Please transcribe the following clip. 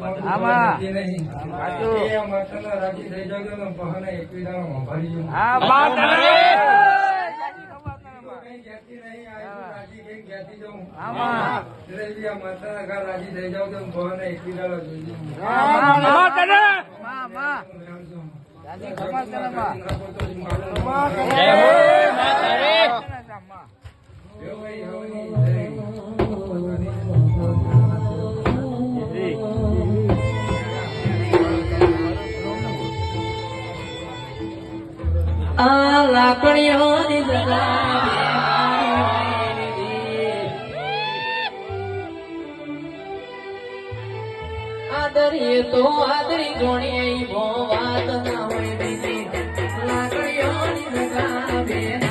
આમાં રાજી થઈ જાવ તો પહને એકવી દાણો ભરી જવું. હા વાત આમાં રાજી થઈ જાવ તો પહને એકવી દાણો જોઈ જવું. દાદી ખબર કરે માં જય હો માતાજી. આ લાકડીઓની આદરીએ તો આદરી ગણીએ વાત ના હોય બીજી લાકડીઓની જગા